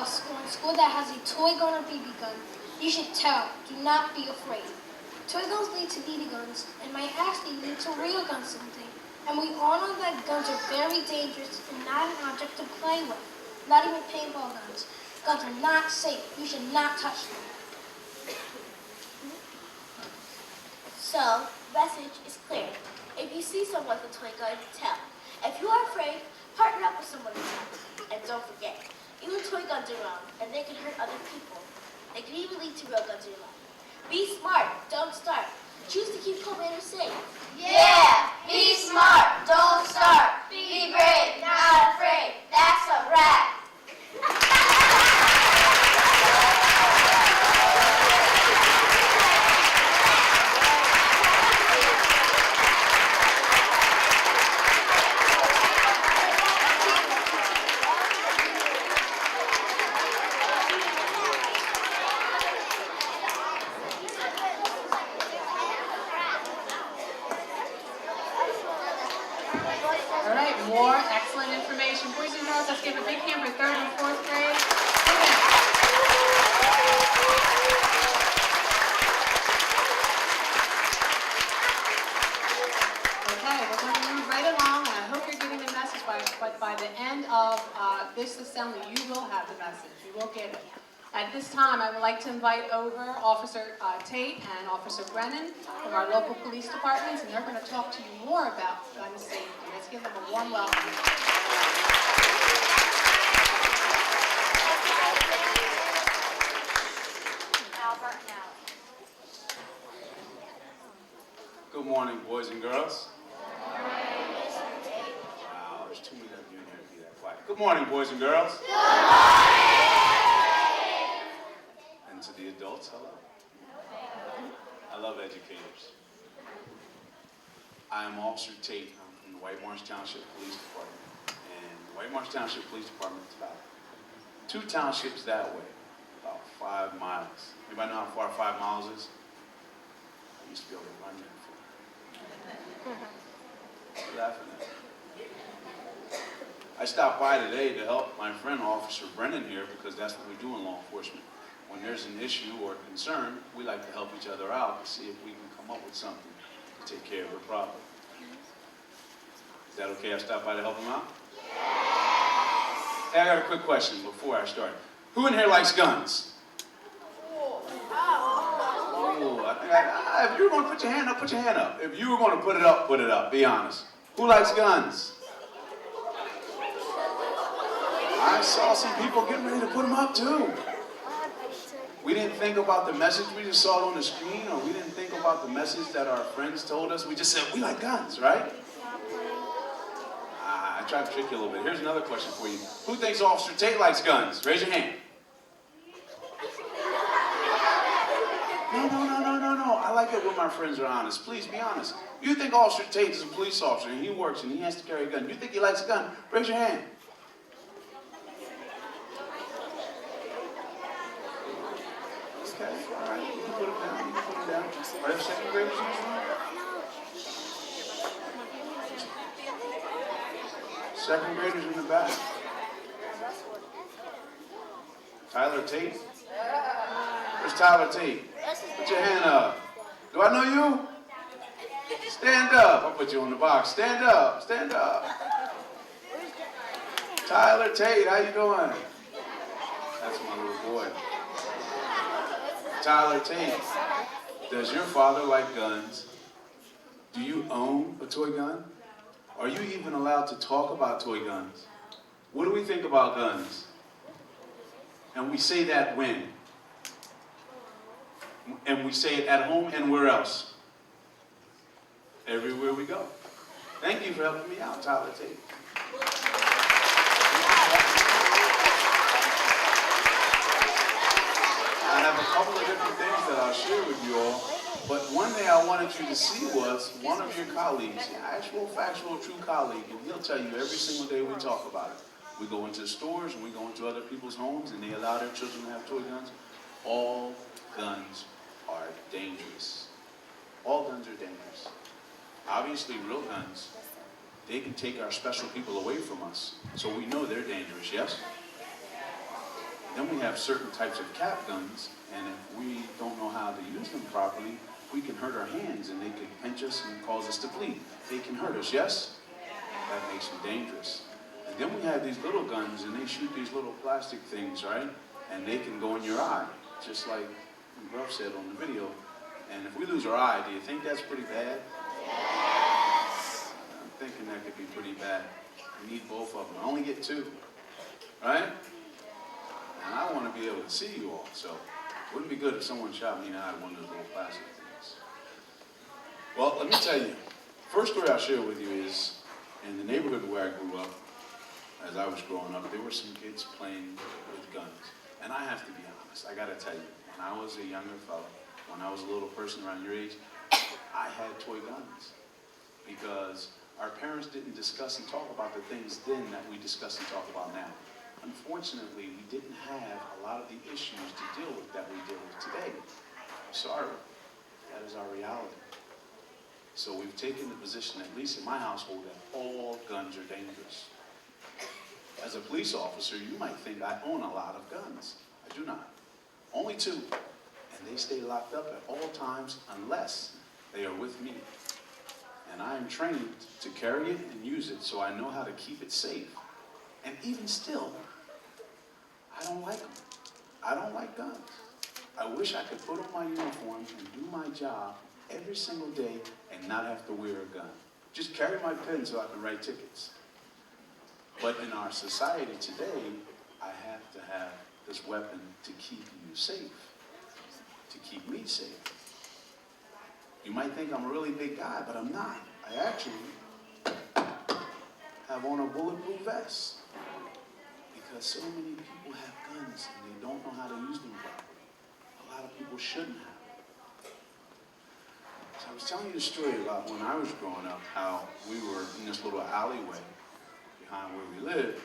bus or in school that has a toy gun or BB gun, you should tell. Do not be afraid. Toy guns lead to BB guns, and might actually lead to real guns someday. And we all know that guns are very dangerous and not an object to play with. Not even paintball guns. Guns are not safe. You should not touch them. So, the message is clear. If you see someone with a toy gun, tell. If you are afraid, partner up with someone to tell. And don't forget, even toy guns are wrong, and they can hurt other people. They can even lead to real guns in your life. Be smart, don't start. Choose to keep Manor safe. Yeah, be smart, don't start. Be brave, not afraid. That's a wrap. All right, more excellent information. Boys and girls, let's give a big hand for 3rd and 4th grade. Okay, we're going to move right along, and I hope you're getting the message, but by the end of this assembly, you will have the message. You will get it. At this time, I would like to invite over Officer Tate and Officer Brennan from our local police departments, and they're going to talk to you more about gun safety. Let's give them a warm welcome. Good morning, boys and girls. Wow, there's too many of you in here to be that quiet. Good morning, boys and girls. Good morning. And to the adults, hello. I love educators. I am Officer Tate. I'm from the White Marsh Township Police Department. And the White Marsh Township Police Department is about 2 townships that way, about 5 miles. Anybody know how far 5 miles is? I used to be able to run there before. You're laughing at me. I stopped by today to help my friend Officer Brennan here because that's what we do in law enforcement. When there's an issue or concern, we like to help each other out to see if we can come up with something to take care of the problem. Is that okay? I stopped by to help him out? Yes! Hey, I got a quick question before I start. Who in here likes guns? If you were going to put your hand up, put your hand up. If you were going to put it up, be honest. Who likes guns? I saw some people getting ready to put them up too. We didn't think about the message we just saw on the screen, or we didn't think about the message that our friends told us. We just said, we like guns, right? I tried to trick you a little bit. Here's another question for you. Who thinks Officer Tate likes guns? Raise your hand. No. I like it when my friends are honest. Please be honest. You think Officer Tate is a police officer and he works and he has to carry a gun. You think he likes a gun? Raise your hand. Okay, all right. You can put it down. You can put it down. Are there 2nd graders in this room? 2nd graders in the back. Tyler Tate? Where's Tyler Tate? Put your hand up. Do I know you? Stand up. I'll put you on the box. Stand up. Stand up. Tyler Tate, how you doing? That's my little boy. Tyler Tate, does your father like guns? Do you own a toy gun? Are you even allowed to talk about toy guns? What do we think about guns? And we say that when? And we say it at home and where else? Everywhere we go. Thank you for helping me out, Tyler Tate. I have a couple of different things that I'll share with you all, but one thing I wanted you to see was one of your colleagues, an actual, factual, true colleague, and he'll tell you every single day we talk about it. We go into stores and we go into other people's homes and they allow their children to have toy guns. All guns are dangerous. All guns are dangerous. Obviously, real guns, they can take our special people away from us. So we know they're dangerous, yes? Then we have certain types of cap guns, and if we don't know how to use them properly, we can hurt our hands and they can pinch us and cause us to bleed. They can hurt us, yes? That makes them dangerous. And then we have these little guns and they shoot these little plastic things, right? And they can go in your eye, just like Gruff said on the video. And if we lose our eye, do you think that's pretty bad? Yes. I'm thinking that could be pretty bad. We need both of them. I only get two, right? And I want to be able to see you all, so it wouldn't be good if someone shot me in the eye with one of those little plastic things. Well, let me tell you, first story I'll share with you is in the neighborhood where I grew up, as I was growing up, there were some kids playing with guns. And I have to be honest, I gotta tell you, when I was a younger fellow, when I was a little person around your age, I had toy guns. Because our parents didn't discuss and talk about the things then that we discuss and talk about now. Unfortunately, we didn't have a lot of the issues to deal with that we deal with today. I'm sorry, that is our reality. So we've taken the position, at least in my household, that all guns are dangerous. As a police officer, you might think I own a lot of guns. I do not. Only two. And they stay locked up at all times unless they are with me. And I am trained to carry it and use it so I know how to keep it safe. And even still, I don't like them. I don't like guns. I wish I could put on my uniform and do my job every single day and not have to wear a gun. Just carry my pen so I can write tickets. But in our society today, I have to have this weapon to keep you safe, to keep me safe. You might think I'm a really big guy, but I'm not. I actually have on a bulletproof vest because so many people have guns and they don't know how to use them properly. A lot of people shouldn't have. So I was telling you the story about when I was growing up, how we were in this little alleyway behind where we lived,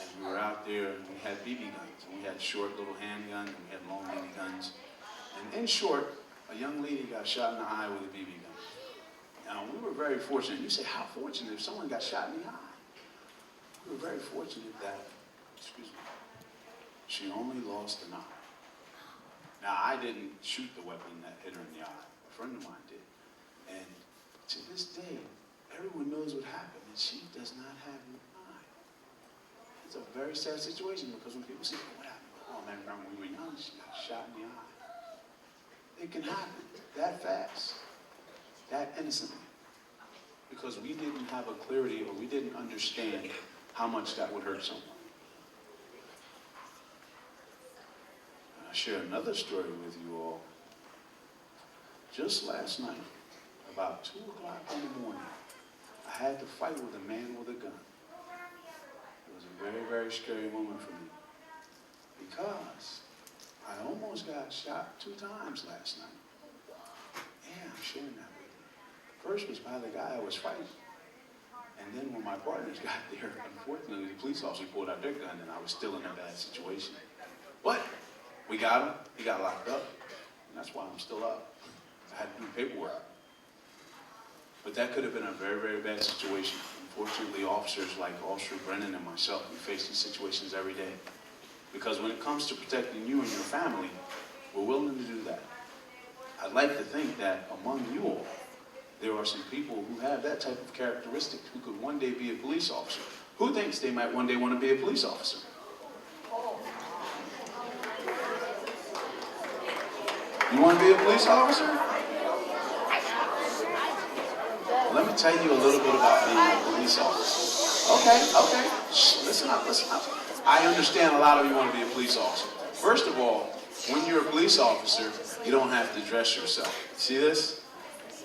and we were out there and we had BB guns, and we had short little handguns, and we had long BB guns. And in short, a young lady got shot in the eye with a BB gun. Now, we were very fortunate. You say, how fortunate if someone got shot in the eye? We were very fortunate that, she only lost an eye. Now, I didn't shoot the weapon that hit her in the eye. A friend of mine did. And to this day, everyone knows what happened, and she does not have an eye. It's a very sad situation because when people say, what happened? Oh man, remember when we were young, she got shot in the eye. It can happen that fast, that innocently, because we didn't have a clarity or we didn't understand how much that would hurt someone. And I'll share another story with you all. Just last night, about 2 o'clock in the morning, I had to fight with a man with a gun. It was a very, very scary moment for me because I almost got shot 2 times last night. Yeah, I'm sharing that with you. First was by the guy I was fighting. And then when my partners got there, unfortunately, the police officer pulled out their gun and I was still in a bad situation. But we got him. He got locked up. And that's why I'm still up. I had to do paperwork. But that could have been a very, very bad situation. Unfortunately, officers like Officer Brennan and myself, we face these situations every day. Because when it comes to protecting you and your family, we're willing to do that. I'd like to think that among you all, there are some people who have that type of characteristic who could one day be a police officer. Who thinks they might one day want to be a police officer? You want to be a police officer? Let me tell you a little bit about being a police officer. Okay. Shh, listen up. I understand a lot of you want to be a police officer. First of all, when you're a police officer, you don't have to dress yourself. See this?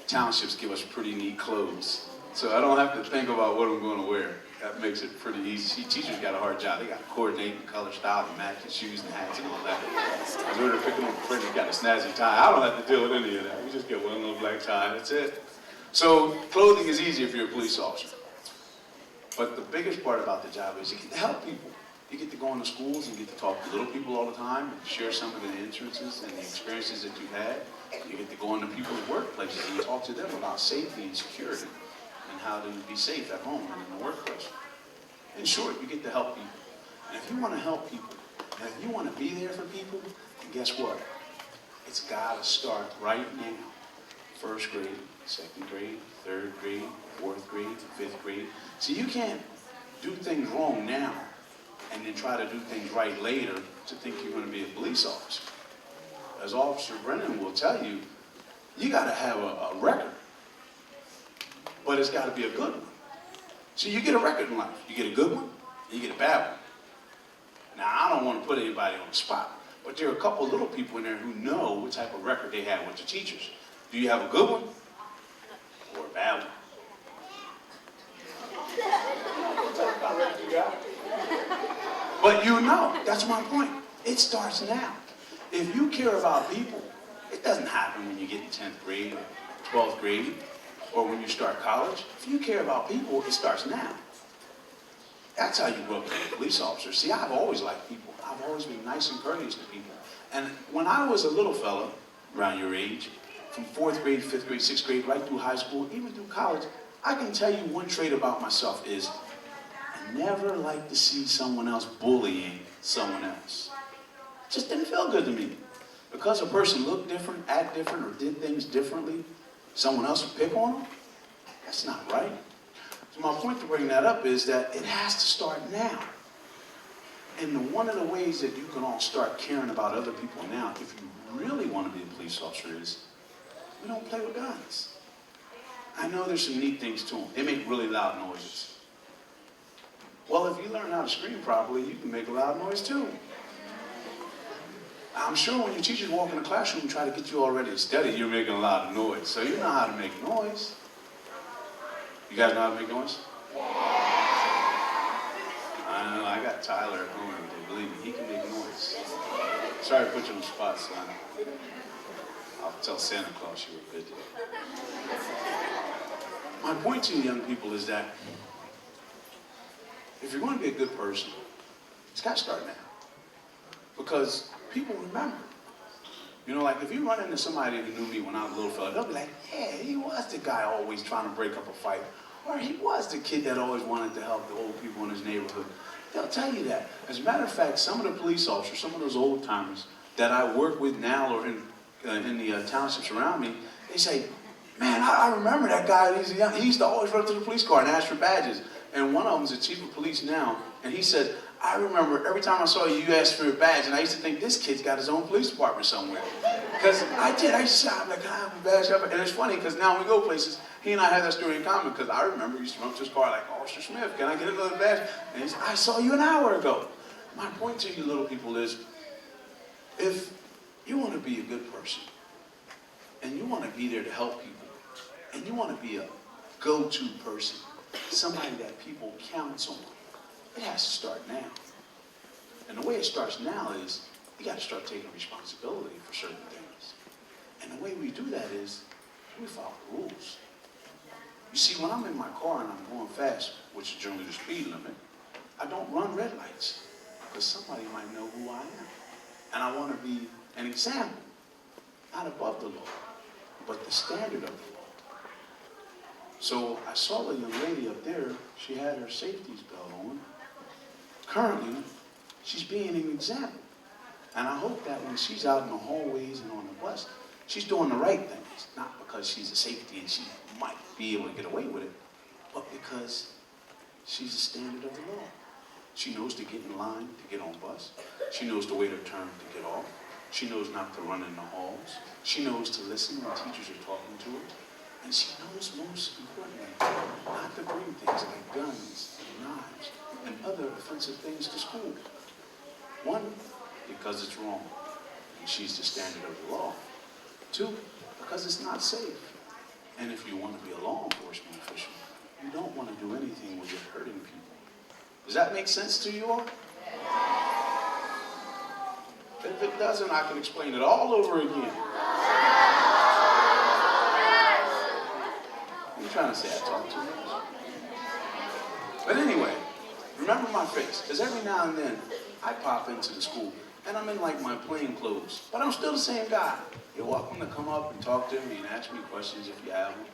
Townships give us pretty neat clothes. So I don't have to think about what I'm going to wear. That makes it pretty easy. See, teachers got a hard job. They got to coordinate and color style and match and shoes and hats and all that. I was picking up a friend who's got a snazzy tie. I don't have to deal with any of that. We just get one little black tie, that's it. So clothing is easy if you're a police officer. But the biggest part about the job is you get to help people. You get to go into schools and get to talk to little people all the time and share some of the interests and the experiences that you've had. You get to go into people's workplaces and talk to them about safety and security and how to be safe at home and in the workplace. In short, you get to help people. And if you want to help people, And if you want to be there for people, then guess what? It's got to start right now. First grade, second grade, third grade, fourth grade, fifth grade. See, you can't do things wrong now and then try to do things right later to think you're going to be a police officer. As Officer Brennan will tell you, you got to have a record, but it's got to be a good one. See, you get a record in life. You get a good one, and you get a bad one. Now, I don't want to put anybody on the spot, but there are a couple little people in there who know what type of record they have with the teachers. Do you have a good one or a bad one? But you know, that's my point. It starts now. If you care about people, it doesn't happen when you get in 10th grade or 12th grade or when you start college. If you care about people, it starts now. That's how you grow up to be a police officer. See, I've always liked people. I've always been nice and courteous to people. And when I was a little fella, around your age, from 4th grade, 5th grade, 6th grade, right through high school, even through college, I can tell you one trait about myself is I never like to see someone else bullying someone else. It just didn't feel good to me. Because a person looked different, act different, or did things differently, someone else would pick on them. That's not right. So my point to bring that up is that it has to start now. And one of the ways that you can all start caring about other people now, if you really want to be a police officer, is we don't play with guns. I know there's some neat things to them. They make really loud noises. Well, if you learn how to scream properly, you can make a loud noise too. I'm sure when your teachers walk in the classroom and try to get you all ready to study, you're making a lot of noise. So you know how to make noise. You guys know how to make noise? I know, I got Tyler at home every day. Believe me, he can make noise. Sorry to put you on the spot, son. I'll tell Santa Claus you were good today. My point to you young people is that if you're going to be a good person, it's got to start now. Because people remember. You know, like if you run into somebody who knew me when I was a little fella, they'll be like, yeah, he was the guy always trying to break up a fight. Or he was the kid that always wanted to help the old people in his neighborhood. They'll tell you that. As a matter of fact, some of the police officers, some of those old timers that I work with now or in the townships around me, they say, man, I remember that guy. He used to always run to the police car and ask for badges. And one of them is the chief of police now, and he said, I remember every time I saw you, you asked for a badge, and I used to think this kid's got his own police department somewhere. Because I used to say, I'm like, I have a badge. And it's funny, because now when we go places, he and I have that story in common, because I remember he used to run up to his car like, Officer Smith, can I get another badge? And he said, I saw you an hour ago. My point to you little people is, if you want to be a good person, and you want to be there to help people, and you want to be a go-to person, somebody that people count on, it has to start now. And the way it starts now is, you got to start taking responsibility for certain things. And the way we do that is, we follow the rules. You see, when I'm in my car and I'm going fast, which is generally the speed limit, I don't run red lights, because somebody might know who I am. And I want to be an example, not above the law, but the standard of the law. So I saw a young lady up there, she had her safety belt on. Currently, she's being an example. And I hope that when she's out in the hallways and on the bus, she's doing the right things. Not because she's a safety and she might be able to get away with it, but because she's a standard of the law. She knows to get in line to get on bus. She knows to wait her turn to get off. She knows not to run in the halls. She knows to listen when teachers are talking to her. And she knows, most importantly, not to bring things like guns and knives and other offensive things to school. One, because it's wrong, and she's the standard of the law. Two, because it's not safe. And if you want to be a law enforcement official, you don't want to do anything where you're hurting people. Does that make sense to you all? If it doesn't, I can explain it all over again. You're trying to say I talk too much. But anyway, remember my face, because every now and then I pop into the school and I'm in like my plain clothes, but I'm still the same guy. You're welcome to come up and talk to me and ask me questions if you have them.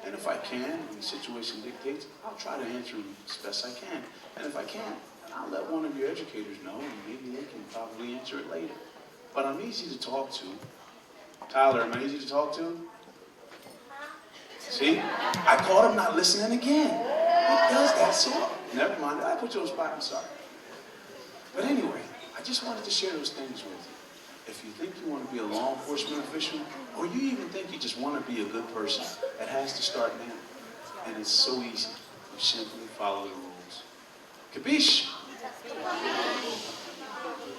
And if I can, and the situation dictates, I'll try to answer them as best I can. And if I can't, And I'll let one of your educators know, and maybe they can probably answer it later. But I'm easy to talk to. Tyler, am I easy to talk to? See? I caught him not listening again. He does that so often. Never mind. I put you on the spot. I'm sorry. But anyway, I just wanted to share those things with you. If you think you want to be a law enforcement official, or you even think you just want to be a good person, it has to start now. And it's so easy. You simply follow the rules. Capiche?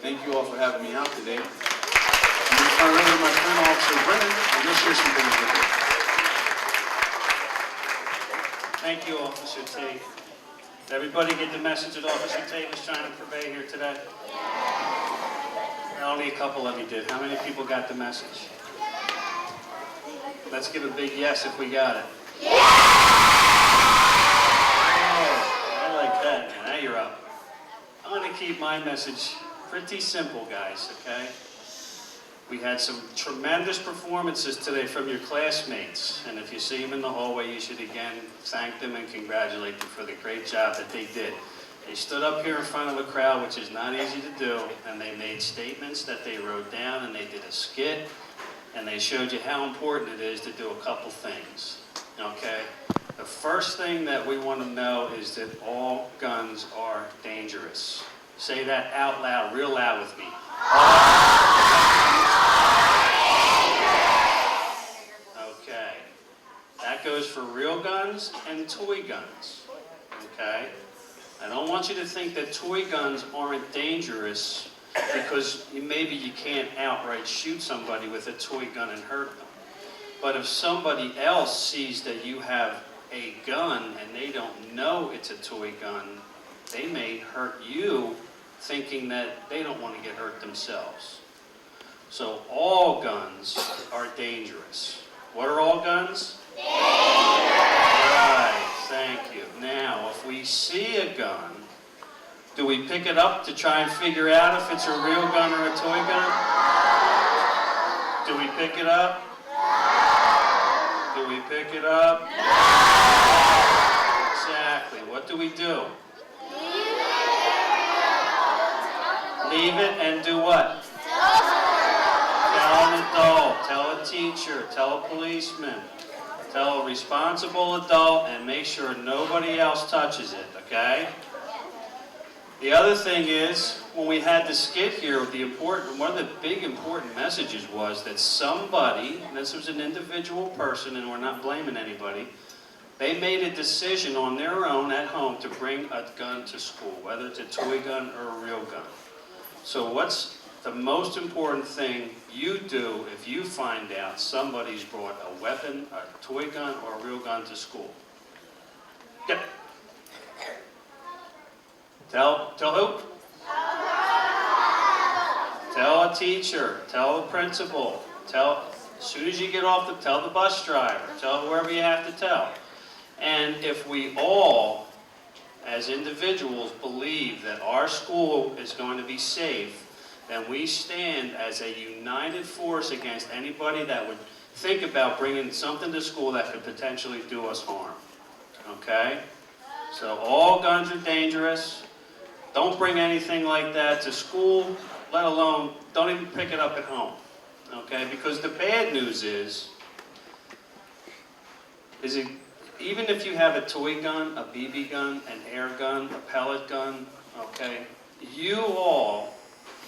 Thank you all for having me out today. I'm going to turn it over to my friend, Officer Brennan, and he'll share some things with you. Thank you, Officer Tate. Did everybody get the message that Officer Tate was trying to convey here today? Only a couple of you did. How many people got the message? Let's give a big yes if we got it. Yeah! Oh, I like that, man. Now you're up. I'm going to keep my message pretty simple, guys, okay? We had some tremendous performances today from your classmates, and if you see them in the hallway, you should again thank them and congratulate them for the great job that they did. They stood up here in front of a crowd, which is not easy to do, and they made statements that they wrote down, and they did a skit, and they showed you how important it is to do a couple things, okay? The first thing that we want to know is that all guns are dangerous. Say that out loud, real loud with me. Okay. That goes for real guns and toy guns, okay? I don't want you to think that toy guns aren't dangerous because maybe you can't outright shoot somebody with a toy gun and hurt them. But if somebody else sees that you have a gun and they don't know it's a toy gun, they may hurt you thinking that they don't want to get hurt themselves. So all guns are dangerous. What are all guns? Dangerous! Right, thank you. Now, if we see a gun, do we pick it up to try and figure out if it's a real gun or a toy gun? Do we pick it up? Do we pick it up? Exactly. What do we do? Leave it and do what? Tell an adult, tell a teacher, tell a policeman, tell a responsible adult, and make sure nobody else touches it, okay? The other thing is, when we had the skit here, one of the big important messages was that somebody, and this was an individual person, and we're not blaming anybody, they made a decision on their own at home to bring a gun to school, whether it's a toy gun or a real gun. So what's the most important thing you do if you find out somebody's brought a weapon, a toy gun, or a real gun to school? Yeah. Tell who? Tell a teacher, tell a principal, as soon as you get off, tell the bus driver, tell whoever you have to tell. And if we all, as individuals, believe that our school is going to be safe, then we stand as a united force against anybody that would think about bringing something to school that could potentially do us harm. Okay? So all guns are dangerous. Don't bring anything like that to school, let alone, don't even pick it up at home. Okay? Because the bad news is even if you have a toy gun, a BB gun, an air gun, a pellet gun, okay, you all,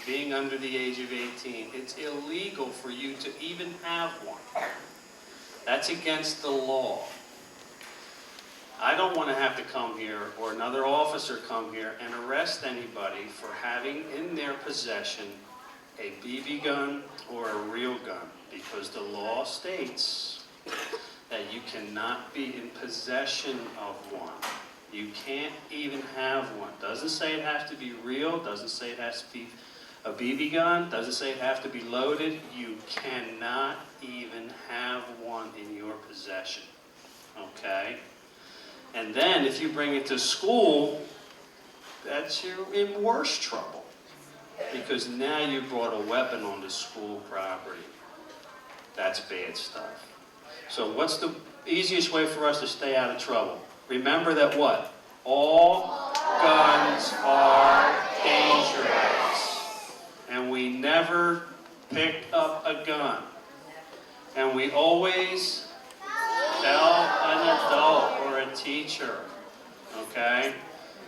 being under the age of 18, it's illegal for you to even have one. That's against the law. I don't want to have to come here, or another officer come here, and arrest anybody for having in their possession a BB gun or a real gun, because the law states that you cannot be in possession of one. You can't even have one. Doesn't say it has to be real, doesn't say it has to be a BB gun, doesn't say it has to be loaded. You cannot even have one in your possession. Okay? And then if you bring it to school, you're in worse trouble. Because now you brought a weapon onto school property. That's bad stuff. So what's the easiest way for us to stay out of trouble? Remember that what? All Guns are dangerous. And we never pick up a gun. And we always tell an adult or a teacher, okay?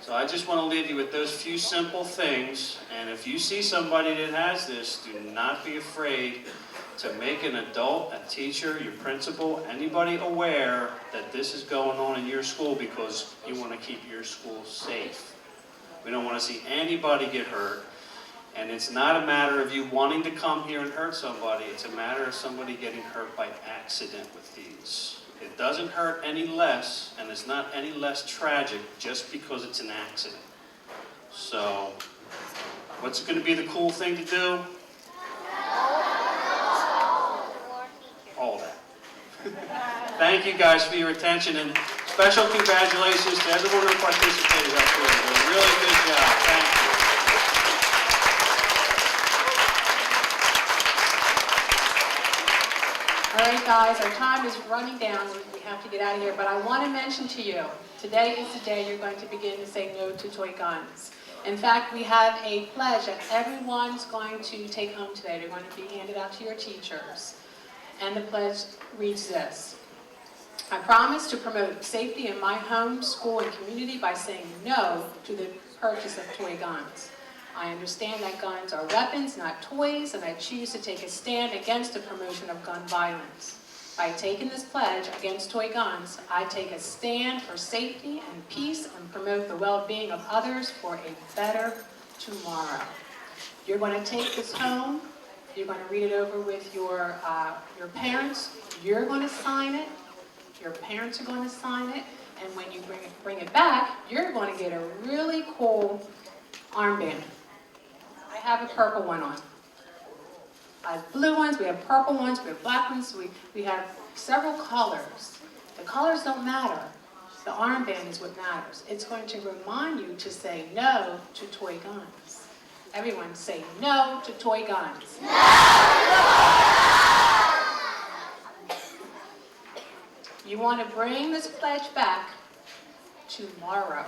So I just want to leave you with those few simple things. And if you see somebody that has this, do not be afraid to make an adult, a teacher, your principal, anybody aware that this is going on in your school, because you want to keep your school safe. We don't want to see anybody get hurt. And it's not a matter of you wanting to come here and hurt somebody. It's a matter of somebody getting hurt by accident with these. It doesn't hurt any less, and it's not any less tragic just because it's an accident. So, what's going to be the cool thing to do? All that. Thank you guys for your attention, and special congratulations to everyone who participated up here. You did a really good job. Thank you. All right, guys, our time is running down. We have to get out of here, but I want to mention to you, today is the day you're going to begin to say no to toy guns. In fact, we have a pledge that everyone's going to take home today. They're going to be handed out to your teachers. And the pledge reads this: I promise to promote safety in my home, school, and community by saying no to the purchase of toy guns. I understand that guns are weapons, not toys, and I choose to take a stand against the promotion of gun violence. By taking this pledge against toy guns, I take a stand for safety and peace and promote the well-being of others for a better tomorrow. You're going to take this home. You're going to read it over with your parents. You're going to sign it. Your parents are going to sign it. And when you bring it back, you're going to get a really cool armband. I have a purple one on. I have blue ones, we have purple ones, we have black ones, we have several colors. The colors don't matter. The armband is what matters. It's going to remind you to say no to toy guns. Everyone say no to toy guns. You want to bring this pledge back tomorrow.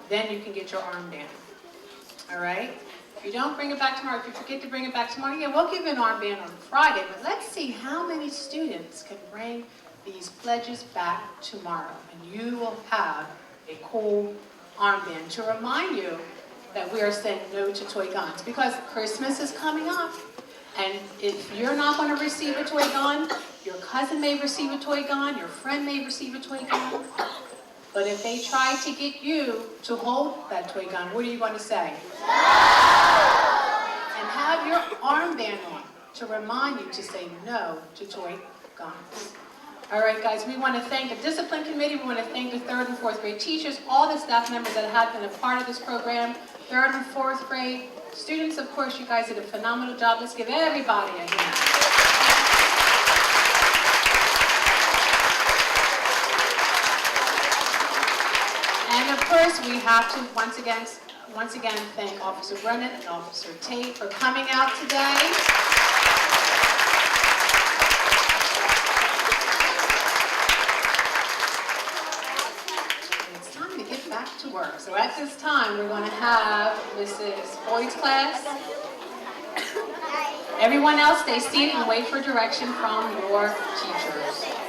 Then you can get your armband. All right? If you don't bring it back tomorrow, if you forget to bring it back tomorrow, yeah, we'll give you an armband on Friday, but let's see how many students can bring these pledges back tomorrow. And you will have a cool armband to remind you that we are saying no to toy guns, because Christmas is coming up. And if you're not going to receive a toy gun, your cousin may receive a toy gun, your friend may receive a toy gun. But if they try to get you to hold that toy gun, what are you going to say? And have your armband on to remind you to say no to toy guns. All right, guys, we want to thank the discipline committee. We want to thank the 3rd and 4th grade teachers, all the staff members that have been a part of this program. 3rd and 4th grade students, of course, you guys did a phenomenal job. Let's give everybody a hand. And of course, we have to once again thank Officer Brennan and Officer Tate for coming out today. It's time to get back to work. So at this time, we're going to have Mrs. Boyd's class. Everyone else, stay seated and wait for direction from your teachers.